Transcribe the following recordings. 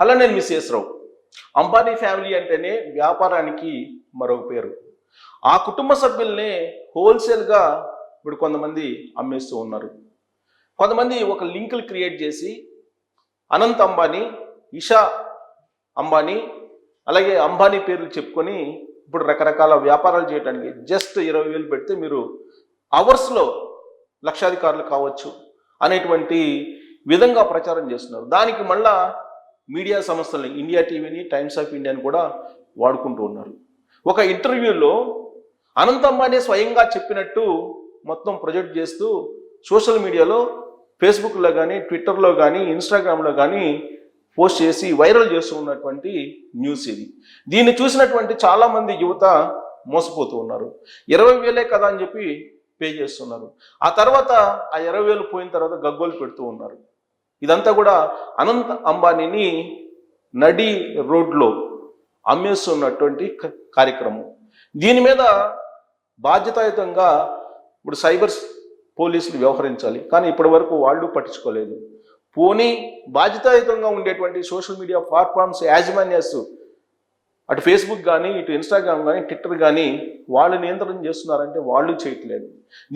అలా నేను మిస్ రావు. అంబానీ ఫ్యామిలీ అంటేనే వ్యాపారానికి మరొక పేరు. ఆ కుటుంబ సభ్యుల్ని హోల్సేల్గా ఇప్పుడు కొంతమంది అమ్మేస్తూ ఉన్నారు. కొంతమంది ఒక లింకులు క్రియేట్ చేసి అనంత్ అంబానీ, ఇషా అంబానీ, అలాగే అంబానీ పేర్లు చెప్పుకొని ఇప్పుడు రకరకాల వ్యాపారాలు చేయడానికి జస్ట్ 20,000 పెడితే మీరు అవర్స్లో లక్షాధికారులు కావచ్చు అనేటువంటి విధంగా ప్రచారం చేస్తున్నారు. దానికి మళ్ళా మీడియా సంస్థల్ని ఇండియా టీవీని, టైమ్స్ ఆఫ్ ఇండియాని కూడా వాడుకుంటూ ఉన్నారు. ఒక ఇంటర్వ్యూలో అనంత్ అంబానీ స్వయంగా చెప్పినట్టు మొత్తం ప్రొజెక్ట్ చేస్తూ సోషల్ మీడియాలో ఫేస్బుక్లో కానీ, ట్విట్టర్లో కానీ, ఇన్స్టాగ్రామ్లో కానీ పోస్ట్ చేసి వైరల్ చేస్తూ ఉన్నటువంటి న్యూస్ ఇది. దీన్ని చూసినటువంటి చాలామంది యువత మోసపోతూ ఉన్నారు. 20,000 కదా అని చెప్పి పే చేస్తున్నారు. ఆ తర్వాత ఆ 20,000 పోయిన తర్వాత గగ్గోలు పెడుతూ ఉన్నారు. ఇదంతా కూడా అనంత్ అంబానీని నడి రోడ్లో అమ్మేస్తున్నటువంటి కార్యక్రమం. దీని మీద బాధ్యతాయుతంగా ఇప్పుడు సైబర్ పోలీసులు వ్యవహరించాలి, కానీ ఇప్పటి వరకు వాళ్ళు పట్టించుకోలేదు. పోనీ బాధ్యతాయుతంగా ఉండేటువంటి సోషల్ మీడియా ప్లాట్ఫామ్స్ యాజమాన్యాస్ అటు ఫేస్బుక్ కానీ, ఇటు ఇన్స్టాగ్రామ్ కానీ, ట్విట్టర్ కానీ వాళ్ళు నియంత్రణ చేస్తున్నారంటే వాళ్ళు చేయట్లేదు.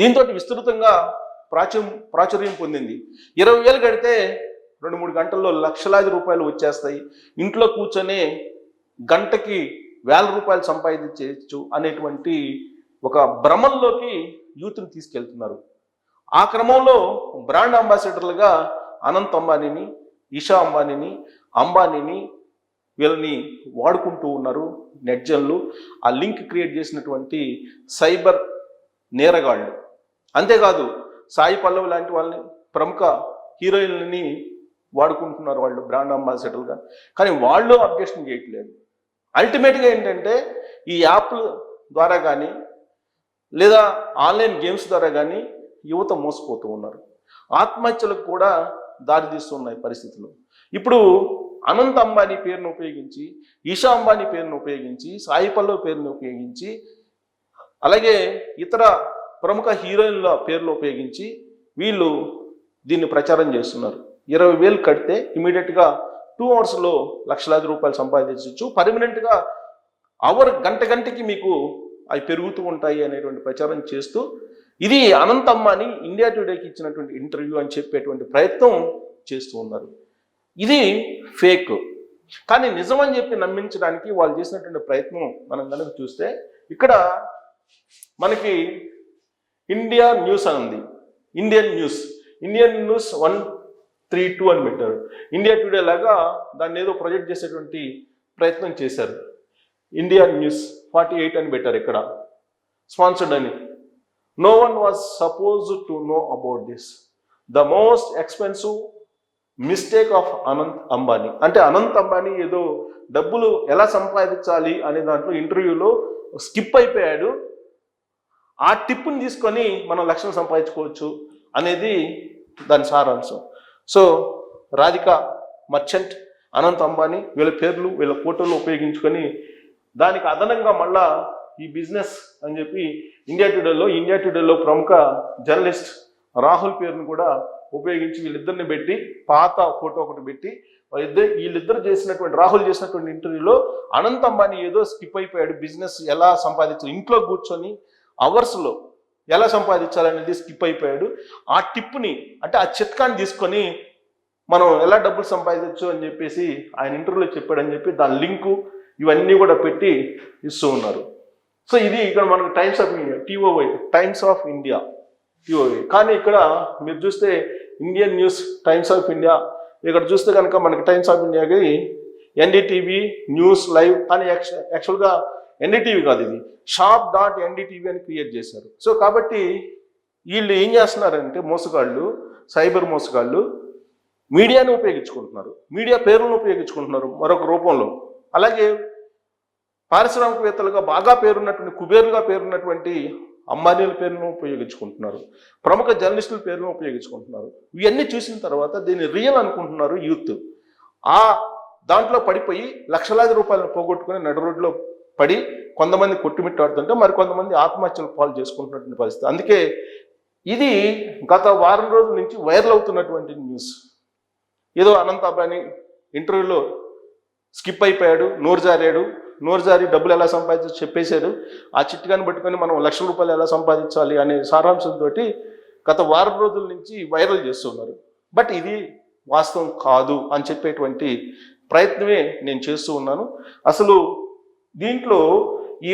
దీంతో విస్తృతంగా ప్రాచుర్యం పొందింది. 20,000 కడితే 2-3 గంటల్లో లక్షలాది రూపాయలు వచ్చేస్తాయి, ఇంట్లో కూర్చొని గంటకి ₹1,000 సంపాదించవచ్చు అనేటువంటి ఒక భ్రమంలోకి యూత్ని తీసుకెళ్తున్నారు. ఆ క్రమంలో బ్రాండ్ అంబాసిడర్లుగా అనంత్ అంబానీని, ఇషా అంబానీని వీళ్ళని వాడుకుంటూ ఉన్నారు నెట్జన్లు, ఆ లింక్ క్రియేట్ చేసినటువంటి సైబర్ నేరగాళ్ళు. అంతేకాదు సాయి పల్లవి లాంటి వాళ్ళని, ప్రముఖ హీరోయిన్లని వాడుకుంటున్నారు వాళ్ళు బ్రాండ్ అంబాసిడర్లుగా, కానీ వాళ్ళు అబ్జెక్షన్ చేయట్లేదు. అల్టిమేట్గా ఏంటంటే ఈ యాప్ల ద్వారా కానీ లేదా ఆన్లైన్ గేమ్స్ ద్వారా కానీ యువత మోసపోతూ ఉన్నారు. ఆత్మహత్యలకు కూడా దారితీస్తున్నాయి పరిస్థితులు. ఇప్పుడు అనంత్ అంబానీ పేరును ఉపయోగించి, ఇషా అంబానీ పేరును ఉపయోగించి, సాయి పల్లవి పేరును ఉపయోగించి, అలాగే ఇతర ప్రముఖ హీరోయిన్ల పేర్లు ఉపయోగించి వీళ్ళు దీన్ని ప్రచారం చేస్తున్నారు. 20,000 కడితే ఇమీడియట్గా 2 అవర్స్లో లక్షలాది రూపాయలు సంపాదించవచ్చు, పర్మనెంట్గా గంటకి మీకు అవి పెరుగుతూ ఉంటాయి అనేటువంటి ప్రచారం చేస్తూ, ఇది అనంత్ అంబానీ ఇండియా టుడేకి ఇచ్చినటువంటి ఇంటర్వ్యూ అని చెప్పేటువంటి ప్రయత్నం చేస్తూ ఉన్నారు. ఇది ఫేక్, కానీ నిజం అని చెప్పి నమ్మించడానికి వాళ్ళు చేసినటువంటి ప్రయత్నం మనం కనుక చూస్తే ఇక్కడ మనకి ఇండియా న్యూస్ అని ఉంది. ఇండియన్ న్యూస్ 132 అని పెట్టారు. ఇండియా టుడే లాగా దాన్ని ఏదో ప్రొజెక్ట్ చేసేటువంటి ప్రయత్నం చేశారు. ఇండియా న్యూస్ 48 అని పెట్టారు ఇక్కడ, స్పాన్సర్డ్ అని. No one was supposed to know about this. The most expensive mistake of Ananth Ambani. అంటే అనంత్ అంబానీ ఏదో డబ్బులు ఎలా సంపాదించాలి అనే దాంట్లో ఇంటర్వ్యూలో స్కిప్ అయిపోయాడు. ఆ టిప్పుని తీసుకొని మనం లక్షలు సంపాదించుకోవచ్చు అనేది దాని సారాంశం. సో రాధిక మర్చెంట్, అనంత్ అంబానీ వీళ్ళ పేర్లు, వీళ్ళ ఫోటోలు ఉపయోగించుకొని దానికి అదనంగా మళ్ళా ఈ బిజినెస్ అని చెప్పి ఇండియా టుడేలో ప్రముఖ జర్నలిస్ట్ రాహుల్ పేరును కూడా ఉపయోగించి వీళ్ళిద్దరిని పెట్టి, పాత ఫోటో ఒకటి పెట్టి వీళ్ళిద్దరు రాహుల్ చేసినటువంటి ఇంటర్వ్యూలో అనంత్ అంబానీ ఏదో స్కిప్ అయిపోయాడు, బిజినెస్ ఎలా సంపాదించాలి, ఇంట్లో కూర్చొని అవర్స్లో ఎలా సంపాదించాలనేది స్కిప్ అయిపోయాడు. ఆ టిప్ని అంటే ఆ చిట్కాని తీసుకొని మనం ఎలా డబ్బులు సంపాదించవచ్చు అని చెప్పేసి ఆయన ఇంటర్వ్యూలో చెప్పాడని చెప్పి దాని లింకు ఇవన్నీ కూడా పెట్టి ఇస్తూ ఉన్నారు. సో ఇది ఇక్కడ మనకు Times of India Times of India TOY. కానీ ఇక్కడ మీరు చూస్తే Indian news Times of India, ఇక్కడ చూస్తే కనుక మనకి టైమ్స్ ఆఫ్ ఇండియాకి ఎన్డీటీవీ న్యూస్ లైవ్ కానీ యాక్చువల్గా ఎన్డీటీవీ కాదు, ఇది shop.ndtv అని క్రియేట్ చేశారు. సో కాబట్టి వీళ్ళు ఏం చేస్తున్నారంటే సైబర్ మోసగాళ్ళు మీడియాను ఉపయోగించుకుంటున్నారు, మీడియా పేర్లను ఉపయోగించుకుంటున్నారు మరొక రూపంలో. అలాగే పారిశ్రామికవేత్తలుగా బాగా కుబేరుగా పేరున్నటువంటి అంబానీల పేరును ఉపయోగించుకుంటున్నారు, ప్రముఖ జర్నలిస్టుల పేరును ఉపయోగించుకుంటున్నారు. ఇవన్నీ చూసిన తర్వాత దీన్ని రియల్ అనుకుంటున్నారు యూత్. ఆ దాంట్లో పడిపోయి లక్షలాది రూపాయలను పోగొట్టుకుని నడు రోడ్లో పడి కొంతమంది కొట్టుమిట్టాడుతుంటే మరి కొంతమంది ఆత్మహత్యలు పాలు చేసుకుంటున్నటువంటి పరిస్థితి. అందుకే ఇది గత వారం రోజుల నుంచి వైరల్ అవుతున్నటువంటి న్యూస్. ఏదో అనంత్ అంబానీ ఇంటర్వ్యూలో స్కిప్ అయిపోయాడు, నోరు జారి డబ్బులు ఎలా సంపాదించో చెప్పేశాడు. ఆ చిట్కాని పట్టుకొని మనం ₹1,00,000 ఎలా సంపాదించాలి అనే సారాంశంతో గత వారం రోజుల నుంచి వైరల్ చేస్తున్నారు. బట్ ఇది వాస్తవం కాదు అని చెప్పేటువంటి ప్రయత్నమే నేను చేస్తూ ఉన్నాను. అసలు దీంట్లో ఈ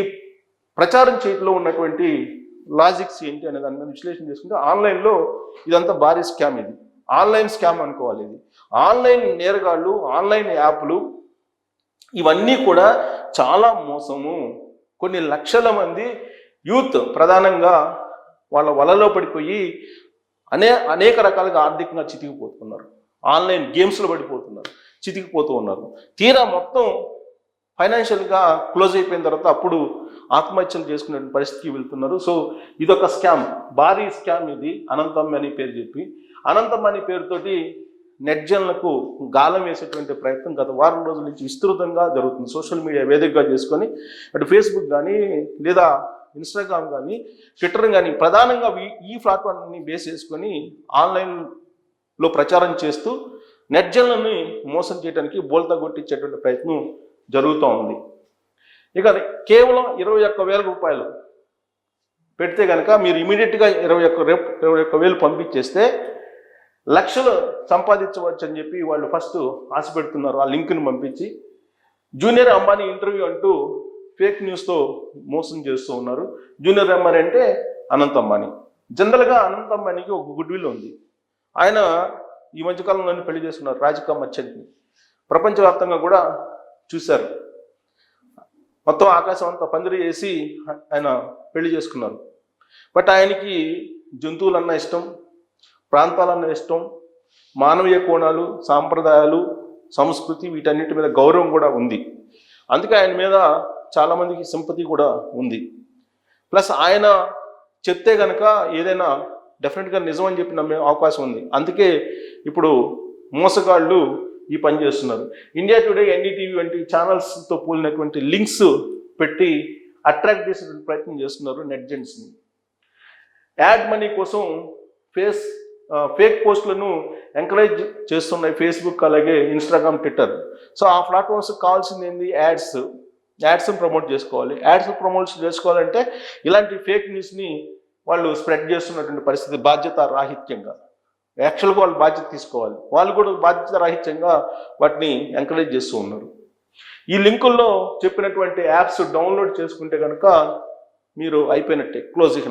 ప్రచారం చేయడంలో ఉన్నటువంటి లాజిక్స్ ఏంటి అనే దాని మీద విశ్లేషణ చేసుకుంటే, ఆన్లైన్లో ఇదంతా భారీ స్కామ్. ఇది ఆన్లైన్ స్కామ్ అనుకోవాలి. ఇది ఆన్లైన్ నేరగాళ్ళు, ఆన్లైన్ యాప్లు ఇవన్నీ కూడా చాలా మోసము. కొన్ని లక్షల మంది యూత్ ప్రధానంగా వాళ్ళ వలలో పడిపోయి అనేక రకాలుగా ఆర్థికంగా చితికిపోతున్నారు. ఆన్లైన్ గేమ్స్లో పడిపోతున్నారు, చితికిపోతూ ఉన్నారు. తీరా మొత్తం ఫైనాన్షియల్గా క్లోజ్ అయిపోయిన తర్వాత అప్పుడు ఆత్మహత్యలు చేసుకునే పరిస్థితికి వెళ్తున్నారు. సో ఇదొక స్కామ్, భారీ స్కామ్. ఇది అనంతం అనే పేరు చెప్పి, అనంతం అనే పేరుతోటి నెట్జన్లకు గాలం వేసేటువంటి ప్రయత్నం గత వారం రోజుల నుంచి విస్తృతంగా జరుగుతుంది. సోషల్ మీడియా వేదికగా చేసుకొని అటు ఫేస్బుక్ కానీ, లేదా ఇన్స్టాగ్రామ్ కానీ, ట్విట్టర్ కానీ, ప్రధానంగా ఈ ప్లాట్ఫామ్ని బేస్ చేసుకొని ఆన్లైన్లో ప్రచారం చేస్తూ నెట్జన్లని మోసం చేయడానికి బోల్తా కొట్టించేటువంటి ప్రయత్నం జరుగుతూ ఉంది. ఇక కేవలం ₹21,000 పెడితే కనుక మీరు ఇమీడియట్గా 21,000 పంపించేస్తే లక్షలు సంపాదించవచ్చు అని చెప్పి వాళ్ళు ఫస్ట్ ఆశ పెడుతున్నారు. ఆ లింక్ని పంపించి జూనియర్ అంబానీ ఇంటర్వ్యూ అంటూ ఫేక్ న్యూస్తో మోసం చేస్తూ ఉన్నారు. జూనియర్ అంబానీ అంటే అనంత్ అంబానీ. జనరల్గా అనంత్ అంబానీకి ఒక గుడ్ విల్ ఉంది. ఆయన ఈ మధ్యకాలంలోనే పెళ్లి చేసుకున్నారు రాధికా మర్చెంట్ని. ప్రపంచవ్యాప్తంగా కూడా చూశారు. మొత్తం ఆకాశం అంతా పందిరి చేసి ఆయన పెళ్లి చేసుకున్నారు. బట్ ఆయనకి జంతువులన్నా ఇష్టం, ప్రాంతాలన్నా ఇష్టం, మానవీయ కోణాలు, సాంప్రదాయాలు, సంస్కృతి వీటన్నిటి మీద గౌరవం కూడా ఉంది. అందుకే ఆయన మీద చాలామందికి సింపతి కూడా ఉంది. ప్లస్ ఆయన చెప్తే కనుక ఏదైనా డెఫినెట్గా నిజం అని చెప్పి నమ్మే అవకాశం ఉంది. అందుకే ఇప్పుడు మోసగాళ్ళు ఈ పని చేస్తున్నారు. ఇండియా టుడే, ఎన్డీటీవీ వంటి ఛానల్స్తో పోలినటువంటి లింక్స్ పెట్టి అట్రాక్ట్ చేసేటువంటి ప్రయత్నం చేస్తున్నారు నెట్జెన్స్ని. యాడ్ మనీ కోసం ఫేక్ పోస్టులను ఎంకరేజ్ చేస్తున్నాయి ఫేస్బుక్, అలాగే ఇన్స్టాగ్రామ్, ట్విట్టర్. సో ఆ ప్లాట్ఫామ్స్కి కావాల్సింది ఏంది? యాడ్స్ని ప్రమోట్ చేసుకోవాలి. యాడ్స్ ప్రమోట్ చేసుకోవాలంటే ఇలాంటి ఫేక్ న్యూస్ని వాళ్ళు స్ప్రెడ్ చేస్తున్నటువంటి పరిస్థితి బాధ్యత రాహిత్యంగా. యాక్చువల్గా వాళ్ళు బాధ్యత తీసుకోవాలి. వాళ్ళు కూడా బాధ్యత రాహిత్యంగా వాటిని ఎంకరేజ్ చేస్తూ ఉన్నారు. ఈ లింకుల్లో చెప్పినటువంటి యాప్స్ డౌన్లోడ్ చేసుకుంటే కనుక మీరు అయిపోయినట్టే, క్లోజ్. ఇక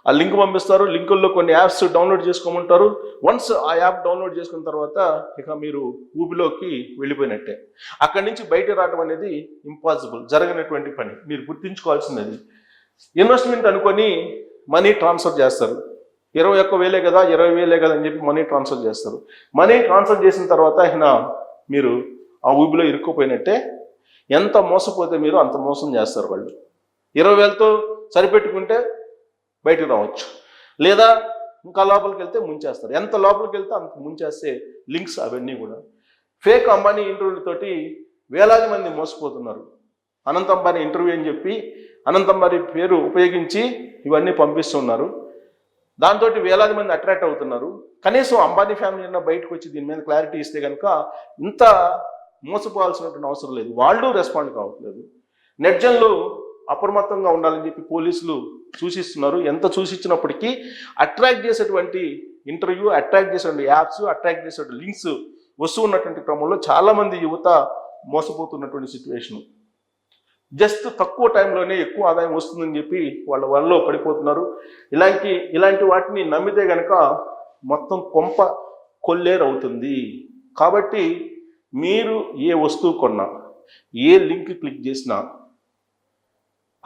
ఆ లింక్ పంపిస్తారు, లింకుల్లో కొన్ని యాప్స్ డౌన్లోడ్ చేసుకోమంటారు. వన్స్ ఆ యాప్ డౌన్లోడ్ చేసుకున్న తర్వాత ఇక మీరు ఊబిలోకి వెళ్ళిపోయినట్టే. అక్కడి నుంచి బయట రావడం అనేది ఇంపాసిబుల్, జరగనటువంటి పని. మీరు గుర్తించుకోవాల్సింది ఇన్వెస్ట్మెంట్ అనుకొని మనీ ట్రాన్స్ఫర్ చేస్తారు. 21,000 కదా, 20,000 కదా అని చెప్పి మనీ ట్రాన్స్ఫర్ చేస్తారు. మనీ ట్రాన్స్ఫర్ చేసిన తర్వాత మీరు ఆ ఊబిలో ఇరుక్కుపోయినట్టే. ఎంత మోసపోతే మీరు అంత మోసం చేస్తారు వాళ్ళు. 20,000తో సరిపెట్టుకుంటే బయటకు రావచ్చు, లేదా ఇంకా లోపలికి వెళ్తే ముంచేస్తారు. ఎంత లోపలికి వెళ్తే అంత ముంచేస్తే లింక్స్ అవన్నీ కూడా ఫేక్. అంబానీ ఇంటర్వ్యూలతోటి వేలాది మంది మోసపోతున్నారు. అనంత్ అంబానీ ఇంటర్వ్యూ అని చెప్పి అనంత్ అంబానీ పేరు ఉపయోగించి ఇవన్నీ పంపిస్తున్నారు. దాంతో వేలాది మంది అట్రాక్ట్ అవుతున్నారు. కనీసం అంబానీ ఫ్యామిలీ అన్న బయటకు వచ్చి దీని మీద క్లారిటీ ఇస్తే కనుక ఇంత మోసపోవాల్సినటువంటి అవసరం లేదు. వాళ్ళు రెస్పాండ్ కావట్లేదు. నెట్జన్లు అప్రమత్తంగా ఉండాలని చెప్పి పోలీసులు సూచిస్తున్నారు. ఎంత సూచించినప్పటికీ అట్రాక్ట్ చేసేటువంటి ఇంటర్వ్యూ, అట్రాక్ట్ చేసేటువంటి యాప్స్, అట్రాక్ట్ చేసేటువంటి లింక్స్ వస్తూ ఉన్నటువంటి క్రమంలో చాలామంది యువత మోసపోతున్నటువంటి సిచ్యువేషన్. జస్ట్ తక్కువ టైంలోనే ఎక్కువ ఆదాయం వస్తుందని చెప్పి వాళ్ళ వలలో పడిపోతున్నారు. ఇలాంటి వాటిని నమ్మితే కనుక మొత్తం కొంప కొల్లేరవుతుంది. కాబట్టి మీరు ఏ వస్తువు కొన్నా, ఏ లింక్ క్లిక్ చేసినా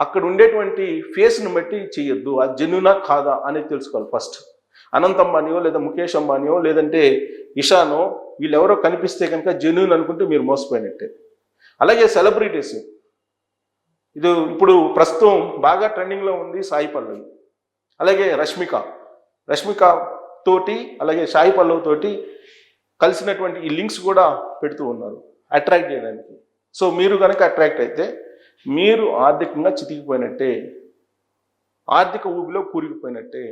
అక్కడ ఉండేటువంటి ఫేస్ను బట్టి చేయొద్దు. అది జెన్యూనా కాదా అనేది తెలుసుకోవాలి ఫస్ట్. అనంత్ అంబానీయో, లేదా ముఖేష్ అంబానీయో, లేదంటే ఇషానో, వీళ్ళెవరో కనిపిస్తే కనుక జెన్యూన్ అనుకుంటే మీరు మోసపోయినట్టే. అలాగే సెలబ్రిటీస్, ఇది ఇప్పుడు ప్రస్తుతం బాగా ట్రెండింగ్లో ఉంది సాయి పల్లవి, అలాగే రష్మిక తోటి, అలాగే సాయి పల్లవి తోటి కలిసినటువంటి ఈ లింక్స్ కూడా పెడుతూ ఉన్నారు అట్రాక్ట్ చేయడానికి. సో మీరు కనుక అట్రాక్ట్ అయితే మీరు ఆర్థికంగా చితికిపోయినట్టే, ఆర్థిక ఊబిలో కూరుకుపోయినట్టే.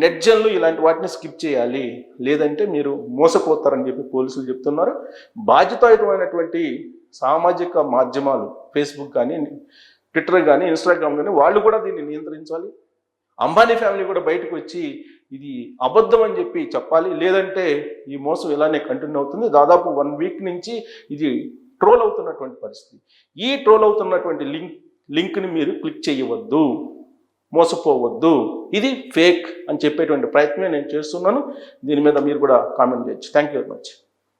నెట్జన్లు ఇలాంటి వాటిని స్కిప్ చేయాలి, లేదంటే మీరు మోసపోతారని చెప్పి పోలీసులు చెప్తున్నారు. బాధ్యతాయుతమైనటువంటి సామాజిక మాధ్యమాలు ఫేస్బుక్ కానీ, ట్విట్టర్ కానీ, ఇన్స్టాగ్రామ్ కానీ వాళ్ళు కూడా దీన్ని నియంత్రించాలి. అంబానీ ఫ్యామిలీ కూడా బయటకు వచ్చి ఇది అబద్ధం అని చెప్పి చెప్పాలి, లేదంటే ఈ మోసం ఇలానే కంటిన్యూ అవుతుంది. దాదాపు 1 వీక్ నుంచి ఇది ట్రోల్ అవుతున్నటువంటి పరిస్థితి. ఈ ట్రోల్ అవుతున్నటువంటి లింక్ని మీరు క్లిక్ చేయవద్దు, మోసపోవద్దు, ఇది ఫేక్ అని చెప్పేటువంటి ప్రయత్నమే నేను చేస్తున్నాను. దీని మీద మీరు కూడా కామెంట్ చేయొచ్చు. Thank you very much.